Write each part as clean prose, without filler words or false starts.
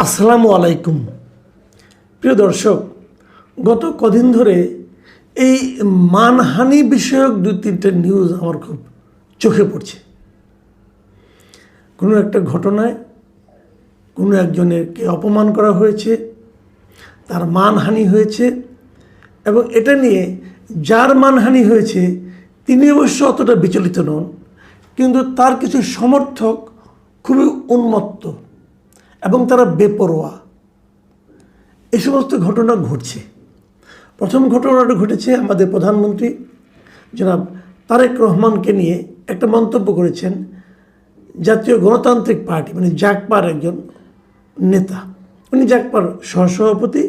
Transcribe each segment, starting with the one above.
আসসালামু আলাইকুম। প্রিয় দর্শক, গত কদিন ধরে এই মানহানি বিষয়ক দুই তিনটে নিউজ আমার খুব চোখে পড়ছে। কোনো একটা ঘটনায় কোনো একজনেরকে অপমান করা হয়েছে, তার মানহানি হয়েছে, এবং এটা নিয়ে যার মানহানি হয়েছে তিনি অবশ্য অতটা বিচলিত নন, কিন্তু তার কিছু সমর্থক খুবই উন্মত্ত এবং তারা বেপরোয়া। এই সমস্ত ঘটনা ঘটছে। প্রথম ঘটনাটা ঘটেছে আমাদের প্রধানমন্ত্রী জনাব তারেক রহমানকে নিয়ে একটা মন্তব্য করেছেন জাতীয় গণতান্ত্রিক পার্টি মানে জাগপার একজন নেতা। উনি জাগপার সহসভাপতি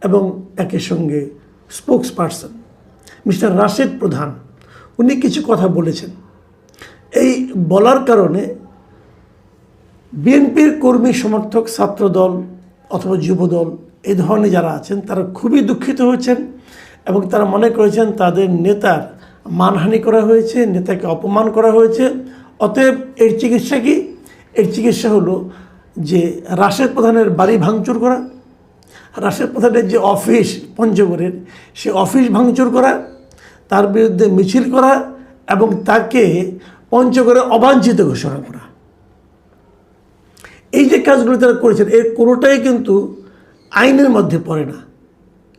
এবং একই সঙ্গে স্পোক্স পারসন মিস্টার রাশেদ প্রধান। উনি কিছু কথা বলেছেন। এই বলার কারণে বিএনপির কর্মী সমর্থক ছাত্রদল অথবা যুবদল এই ধরনের যারা আছেন তারা খুবই দুঃখিত হয়েছেন এবং তারা মনে করেছেন তাদের নেতার মানহানি করা হয়েছে, নেতাকে অপমান করা হয়েছে। অতএব এর চিকিৎসা কি? এর চিকিৎসা হলো যে রাশেদ প্রধানের বাড়ি ভাঙচুর করা, রাশেদ প্রধানের যে অফিস পঞ্চগড়ের সে অফিস ভাঙচুর করা, তার বিরুদ্ধে মিছিল করা এবং তাকে পঞ্চগড়ে অবাঞ্ছিত ঘোষণা করা। এই যে কাজগুলো তারা করেছেন এর কোনোটাই কিন্তু আইনের মধ্যে পড়ে না,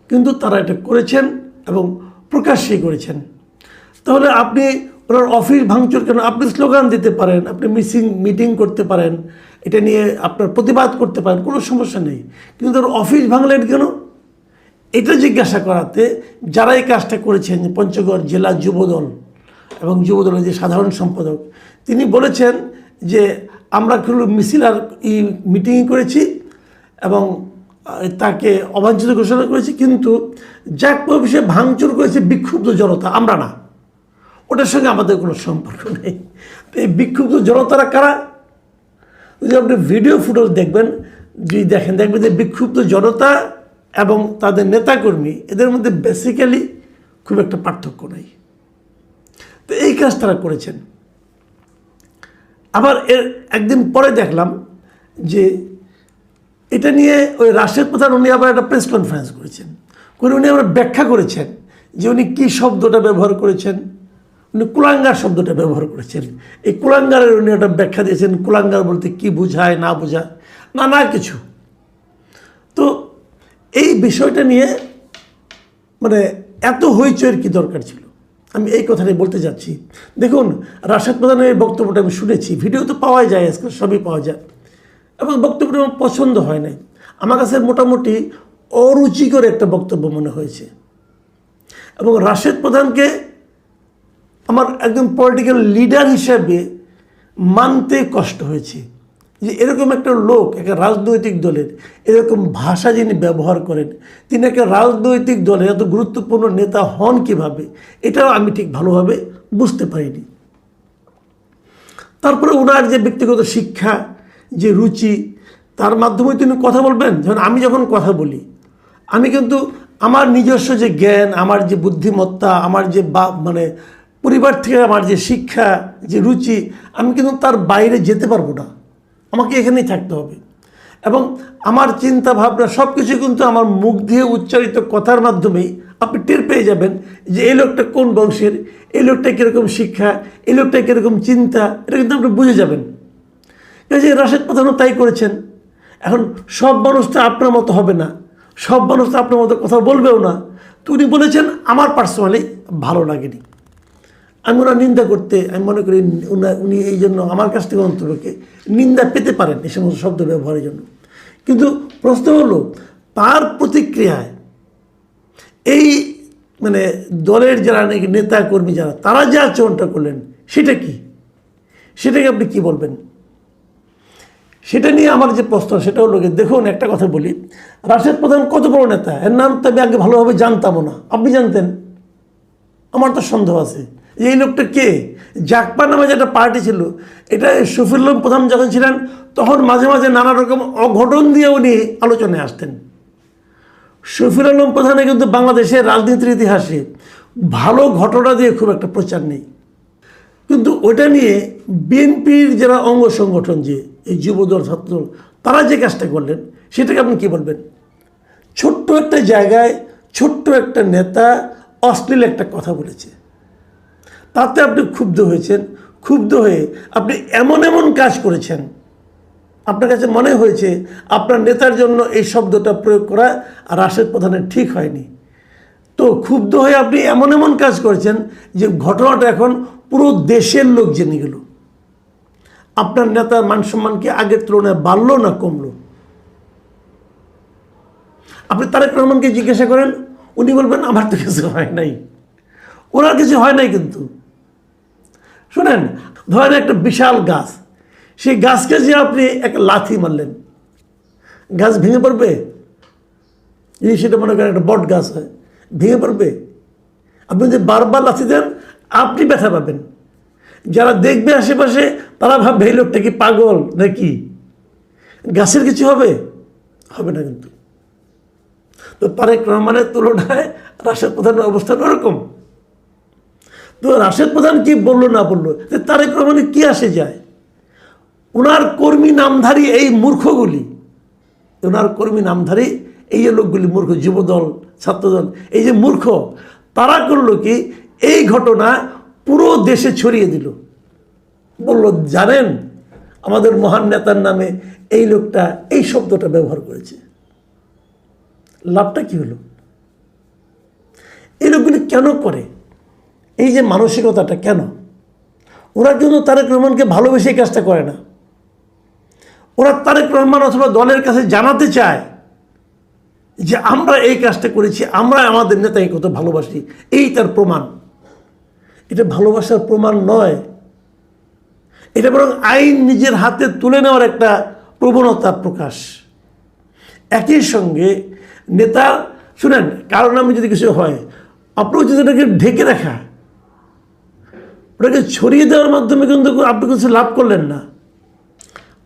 কিন্তু তারা এটা করেছেন এবং প্রকাশ্যেই করেছেন। তাহলে আপনি ওনার অফিস ভাঙচুর কেন? আপনি স্লোগান দিতে পারেন, আপনি মিটিং করতে পারেন, এটা নিয়ে আপনার প্রতিবাদ করতে পারেন, কোনো সমস্যা নেই, কিন্তু ওর অফিস ভাঙলেন কেন? এটা জিজ্ঞাসা করাতে যারা এই কাজটা করেছেন পঞ্চগড় জেলা যুবদল এবং যুবদলের যে সাধারণ সম্পাদক তিনি বলেছেন যে আমরা মিছিল আর মিটিং করেছি এবং তাকে অবাঞ্ছিত ঘোষণা করেছি, কিন্তু জাগপার অফিসে ভাঙচুর করেছে বিক্ষুব্ধ জনতা, আমরা না, ওটার সঙ্গে আমাদের কোনো সম্পর্ক নেই। তো এই বিক্ষুব্ধ জনতারা কারা? যদি আপনি ভিডিও ফুটেজ দেখবেন, যদি দেখবেন যে বিক্ষুব্ধ জনতা এবং তাদের নেতাকর্মী এদের মধ্যে বেসিক্যালি খুব একটা পার্থক্য নেই। তো এই কাজ তারা করেছেন। আবার এর একদিন পরে দেখলাম যে এটা নিয়ে ওই রাশেদ প্রধান উনি আবার একটা প্রেস কনফারেন্স করেছেন, করে উনি আবার ব্যাখ্যা করেছেন যে উনি কী শব্দটা ব্যবহার করেছেন। উনি কুলাঙ্গার শব্দটা ব্যবহার করেছেন। এই কুলাঙ্গারের উনি একটা ব্যাখ্যা দিয়েছেন, কুলাঙ্গার বলতে কী বোঝায় না বোঝায় নানা কিছু। তো এই বিষয়টা নিয়ে মানে এত হইচইয়ের কী দরকার ছিল? আমি এই কথাটাই বলতে যাচ্ছি। দেখুন, রাশেদ প্রধানের এই বক্তব্যটা আমি শুনেছি, ভিডিও তো পাওয়াই যায়, আজকাল সবই পাওয়া যায়, এবং বক্তব্যটা আমার পছন্দ হয় নাই। আমার কাছে মোটামুটি অরুচিকর একটা বক্তব্য মনে হয়েছে এবং রাশেদ প্রধানকে আমার একজন পলিটিক্যাল লিডার হিসেবে মানতে কষ্ট হয়েছে যে এরকম একটা লোক একটা রাজনৈতিক দলের এরকম ভাষা যিনি ব্যবহার করেন, তিনি একটা রাজনৈতিক দলের এত গুরুত্বপূর্ণ নেতা হন কিভাবে, এটাও আমি ঠিক ভালোভাবে বুঝতে পারিনি। তারপরে ওনার যে ব্যক্তিগত শিক্ষা, যে রুচি, তার মাধ্যমে তিনি কথা বলবেন। আমি যখন কথা বলি আমি কিন্তু আমার নিজস্ব যে জ্ঞান, আমার যে বুদ্ধিমত্তা, আমার যে মানে পরিবার থেকে আমার যে শিক্ষা, যে রুচি, আমি কিন্তু তার বাইরে যেতে পারবো না, আমাকে এখানেই থাকতে হবে। এবং আমার চিন্তা ভাবনা সব কিছু কিন্তু আমার মুখ দিয়ে উচ্চারিত কথার মাধ্যমেই আপনি টের পেয়ে যাবেন যে এই লোকটা কোন বংশের, এই লোকটা কীরকম শিক্ষা, এই লোকটা কীরকম চিন্তা, এটা কিন্তু আপনি বুঝে যাবেন। যে রাশেদ প্রধানও তাই করেছেন। এখন সব মানুষ তো আপনার মতো হবে না, সব মানুষ তো আপনার মতো কথা বলবেও না। তো উনি বলেছেন আমার পার্সোনালি ভালো লাগেনি। আমি ওরা নিন্দা করতে আমি মনে করি উনি এই জন্য আমার কাছ থেকে অন্তরকে নিন্দা পেতে পারেন এই সমস্ত শব্দ ব্যবহারের জন্য। কিন্তু প্রশ্ন হলো তার প্রতিক্রিয়ায় এই মানে দলের যারা নাকি নেতা কর্মী যারা তারা যে আচরণটা করলেন সেটা কি, সেটাকে আপনি কি বলবেন? সেটা নিয়ে আমার যে প্রশ্ন সেটা হলো, দেখুন একটা কথা বলি, রাশেদ প্রধান কত বড় নেতা, এর নাম তো আমি আগে ভালোভাবে জানতামও না। আপনি জানতেন? আমার তো সন্দেহ আছে যে এই লোকটা কে। জাগপার নামে যেটা পার্টি ছিল, এটা শফিউল আলম প্রধান যখন ছিলেন তখন মাঝে মাঝে নানা রকম অঘটন দিয়ে উনি আলোচনায় আসতেন। শফিউল আলম প্রধানের কিন্তু বাংলাদেশের রাজনীতির ইতিহাসে ভালো ঘটনা দিয়ে খুব একটা প্রচার নেই, কিন্তু ওটা নিয়ে বিএনপির যারা অঙ্গ সংগঠন যে এই যুবদল ছাত্রদল তারা যে কাজটা করলেন সেটাকে আপনি কী বলবেন? ছোট্ট একটা জায়গায় ছোট্ট একটা নেতা অশ্লীল একটা কথা বলেছে, তাতে আপনি ক্ষুব্ধ হয়েছেন। ক্ষুব্ধ হয়ে আপনি এমন এমন কাজ করেছেন, আপনার কাছে মনে হয়েছে আপনার নেতার জন্য এই শব্দটা প্রয়োগ করা আর রাশেদ প্রধানের ঠিক হয়নি। তো ক্ষুব্ধ হয়ে আপনি এমন এমন কাজ করেছেন যে ঘটনাটা এখন পুরো দেশের লোক জেনে গেল। আপনার নেতার মান সম্মান কি আগের তুলনায় বাড়লো না কমলো? আপনি তারেক রহমানকে জিজ্ঞাসা করেন, উনি বলবেন আমার তো কিছু হয় নাই। ওনার কিছু হয় নাই। কিন্তু শোনেন, ধরেন একটা বিশাল গাছ, সেই গাছকে যে আপনি একটা লাথি মারলেন, গাছ ভেঙে পড়বে? যদি সেটা মনে করেন একটা বট গাছ হয়, ভেঙে পড়বে? আপনি যদি বারবার লাথি দেন আপনি ব্যথা পাবেন। যারা দেখবে আশেপাশে তারা ভাববে এই লোকটা কি পাগল নাকি? গাছের কিছু হবে? হবে না। কিন্তু তো তারেক রহমানের তুলনায় রাশেদ প্রধানের অবস্থান ওরকম। তো রাশেদ প্রধান কি বললো না বললো, তারেক রহমানের কি আসে যায়? ওনার কর্মী নামধারী এই মূর্খগুলি, ওনার কর্মী নামধারী এই যে লোকগুলি মূর্খ, যুবদল, ছাত্রদল, এই যে মূর্খ, তারা করলো কি, এই ঘটনা পুরো দেশে ছড়িয়ে দিল। বলল, জানেন আমাদের মহান নেতার নামে এই লোকটা এই শব্দটা ব্যবহার করেছে। লাভটা কি হলো? এই লোকগুলি কেন করে? এই যে মানসিকতাটা কেন? ওরা কিন্তু তারেক রহমানকে ভালোবেসে এই কাজটা করে না। ওরা তারেক রহমান অথবা দলের কাছে জানাতে চায় যে আমরা এই কাজটা করেছি, আমরা আমাদের নেতাকে কত ভালোবাসি, এই তার প্রমাণ। এটা ভালোবাসার প্রমাণ নয়, এটা বরং আইন নিজের হাতে তুলে নেওয়ার একটা প্রবণতার প্রকাশ। একই সঙ্গে নেতা, শুনেন, কারণ আমি যদি কিছু হয়, আপনার যদি এটাকে ঢেকে রাখা, ওটাকে ছড়িয়ে দেওয়ার মাধ্যমে কিন্তু আপনি কিছু লাভ করলেন না।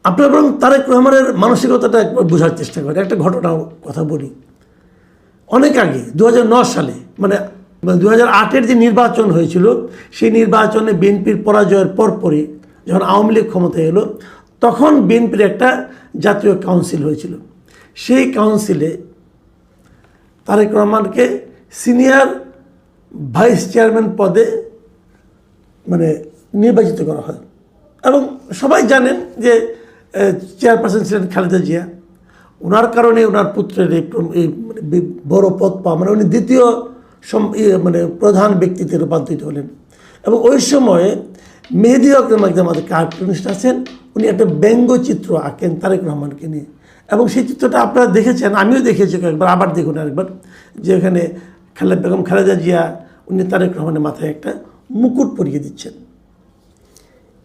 আপনার বরং তারেক রহমানের মানসিকতাটা একবার বোঝার চেষ্টা করেন। একটা ঘটনার কথা বলি। অনেক আগে 2009 সালে, মানে 2008-এর যে নির্বাচন হয়েছিল, সেই নির্বাচনে বিএনপির পরাজয়ের পরপরই যখন আওয়ামী লীগ ক্ষমতায় এলো, তখন বিএনপির একটা জাতীয় কাউন্সিল হয়েছিল। সেই কাউন্সিলে তারেক রহমানকে সিনিয়র ভাইস চেয়ারম্যান পদে মানে নির্বাচিত করা হয়। এবং সবাই জানেন যে চেয়ারপারসন ছিলেন খালেদা জিয়া। ওনার কারণে ওনার পুত্রের এই বড় পদ পাওয়া, মানে উনি দ্বিতীয় মানে প্রধান ব্যক্তিতে রূপান্তরিত হলেন। এবং ওই সময়ে মেহেদী আকরম একজন আমাদের কার্টুনিস্ট আছেন, উনি একটা ব্যঙ্গচিত্র আঁকেন তারেক রহমানকে নিয়ে। এবং সেই চিত্রটা আপনারা দেখেছেন, আমিও দেখেছি একবার, আবার দেখুন আরেকবার, যে এখানে বেগম খালেদা জিয়া উনি তারেক রহমানের মাথায় একটা মুকুট পরিয়ে দিচ্ছেন।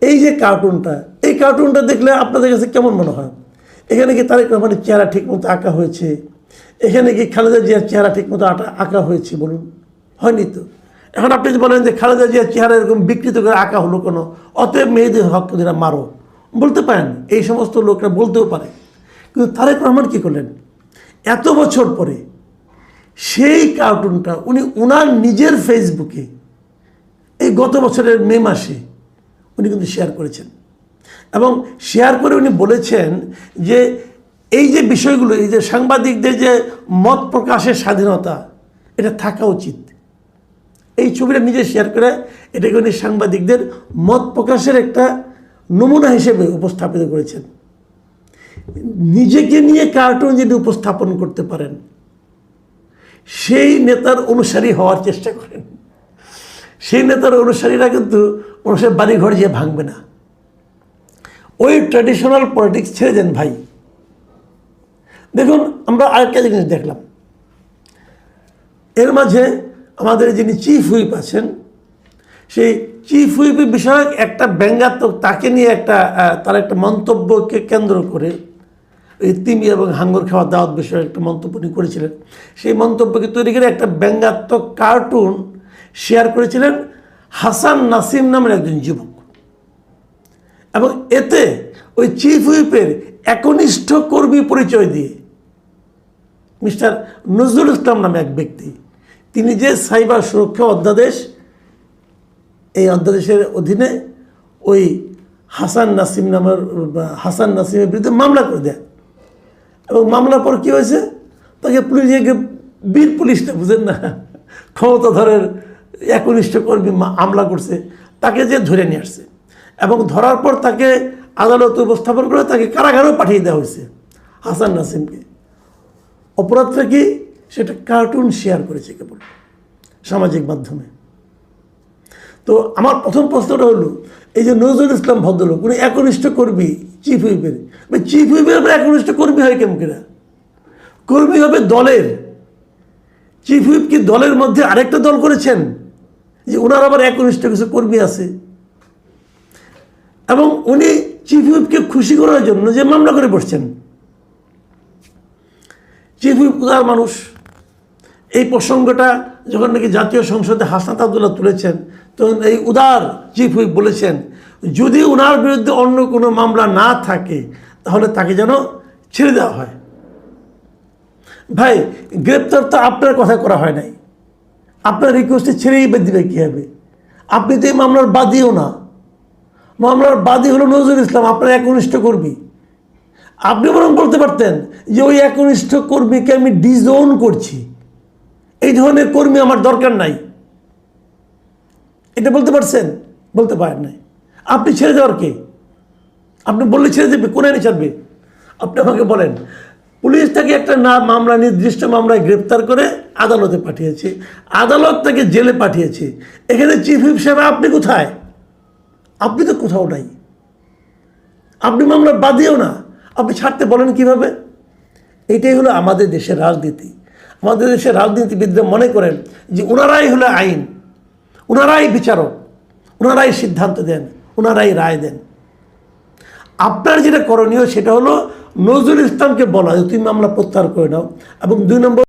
এই যে কার্টুনটা, এই কার্টুনটা দেখলে আপনাদের কাছে কেমন মনে হয়? এখানে কি তারেক রহমানের চেহারা ঠিকমতো আঁকা হয়েছে? এখানে কি খালেদা জিয়ার চেহারা ঠিকমতো আঁকা হয়েছে? বলুন, হয়নি তো। এখন আপনি যদি বলেন যে খালেদা জিয়ার চেহারা এরকম বিকৃত করে আঁকা হলো কেন, অতএব মেয়েদের হকরা মারো, বলতে পারেন, এই সমস্ত লোকরা বলতেও পারে। কিন্তু তারেক রহমান কী করলেন? এত বছর পরে সেই কার্টুনটা উনি ওনার নিজের ফেসবুকে এই গত বছরের মে মাসে উনি কিন্তু শেয়ার করেছেন। এবং শেয়ার করে উনি বলেছেন যে এই যে বিষয়গুলো, এই যে সাংবাদিকদের যে মত প্রকাশের স্বাধীনতা, এটা থাকা উচিত। এই ছবিটা নিজে শেয়ার করে এটাকে উনি সাংবাদিকদের মত প্রকাশের একটা নমুনা হিসেবে উপস্থাপিত করেছেন। নিজেকে নিয়ে কার্টুন যদি উপস্থাপন করতে পারেন, সেই নেতার অনুসারী হওয়ার চেষ্টা করেন। সেই নেতার অনুসারীরা কিন্তু মানুষের বাড়িঘর যেয়ে ভাঙবে না। ওই ট্র্যাডিশনাল পলিটিক্স ছেড়ে দেন ভাই। দেখুন, আমরা আরেকটা জিনিস দেখলাম, এর মাঝে আমাদের যিনি চিফ হুইপ আছেন, সেই চিফ হুইপের বিষয়ক একটা ব্যঙ্গাত্মক, তাকে নিয়ে তার একটা মন্তব্যকে কেন্দ্র করে, এই তিমি এবং হাঙ্গর খাওয়া দাওয়াত বিষয়ে একটা মন্তব্য উনি করেছিলেন। সেই মন্তব্যকে তৈরি করে একটা ব্যঙ্গাত্মক কার্টুন শেয়ার করেছিলেন হাসান নাসিম নামের একজন যুবক। এবং এতে ওই চিফ হুইপের একনিষ্ঠ কর্মী পরিচয় দিয়ে মিস্টার নজরুল ইসলাম নামে এক ব্যক্তি, তিনি যে সাইবার সুরক্ষা অধ্যাদেশ, এই অধ্যাদেশের অধীনে ওই হাসান নাসিমের বিরুদ্ধে মামলা করে দেয়। এবং মামলার পর কী হয়েছে, তাকে পুলিশে বীর পুলিশটা বুঝেন না, ক্ষমতাধরের একনিষ্ঠ কর্মী হামলা করছে, তাকে যে ধরে নিয়ে আসছে এবং ধরার পর তাকে আদালতে উপস্থাপন করে তাকে কারাগারেও পাঠিয়ে দেওয়া হয়েছে হাসান নাসিমকে। অপরাধটা কি, সেটা কার্টুন শেয়ার করেছে কেবল সামাজিক মাধ্যমে। তো আমার প্রথম প্রশ্নটা হলো, এই যে নজরুল ইসলাম ভদ্রলোক উনি একনিষ্ঠ কর্মী চিফ হুইপের, চিফ হুইপের একনিষ্ঠ কর্মী হয় কেমন কিনা? কর্মী হবে দলের। চিফ হুইপ কি দলের মধ্যে আরেকটা দল করেছেন যে ওনার আবার একনিষ্ঠ কিছু কর্মী আছে? এবং উনি চিফ হুইপকে খুশি করার জন্য যে মামলা করে বসছেন। চিফ হুইপ উদার মানুষ। এই প্রসঙ্গটা যখন নাকি জাতীয় সংসদে হাসনাত আবদুল্লাহ তুলেছেন, তখন এই উদার চিফ হুইপ বলেছেন যদি ওনার বিরুদ্ধে অন্য কোনো মামলা না থাকে তাহলে তাকে যেন ছেড়ে দেওয়া হয়। ভাই, গ্রেপ্তার তো আপনার কথা করা হয় নাই, আপনার রিকোয়েস্টে ছেড়েই দিবে কী হবে? আপনি তো এই মামলার বাদীও না, মামলার বাদী হলো নজরুল ইসলাম, আপনার একনিষ্ঠ কর্মী। আপনি বরং বলতে পারতেন যে ওই একনিষ্ঠ কর্মীকে আমি ডিজোন করছি, এই ধরনের কর্মী আমার দরকার নাই, এটা বলতে পারছেন? বলতে পারেন নাই। আপনি ছেড়ে দেওয়ার কে? আপনি বললে ছেড়ে দেবে, কোন আইনে ছাড়বে? আপনি আমাকে বলেন। পুলিশ তাকে একটা মামলা, নির্দিষ্ট মামলায় গ্রেপ্তার করে আদালতে পাঠিয়েছে, আদালত তাকে জেলে পাঠিয়েছে। এখানে চিফ হুইপ সাহেব আপনি কোথায়? আপনি তো কোথাও নাই, আপনি মামলার বাদীও না, আপনি ছাড়তে বলেন কিভাবে? এটাই হলো আমাদের দেশের রাজনীতি। আমাদের দেশের রাজনীতিবিদরা মনে করেন যে ওনারাই হলো আইন, ওনারাই বিচারক, ওনারাই সিদ্ধান্ত দেন, ওনারাই রায় দেন। আপনার যেটা করণীয় সেটা হলো নজরুল ইসলামকে বলা যে তুমি মামলা প্রত্যাহার করে নাও, এবং 2 নম্বর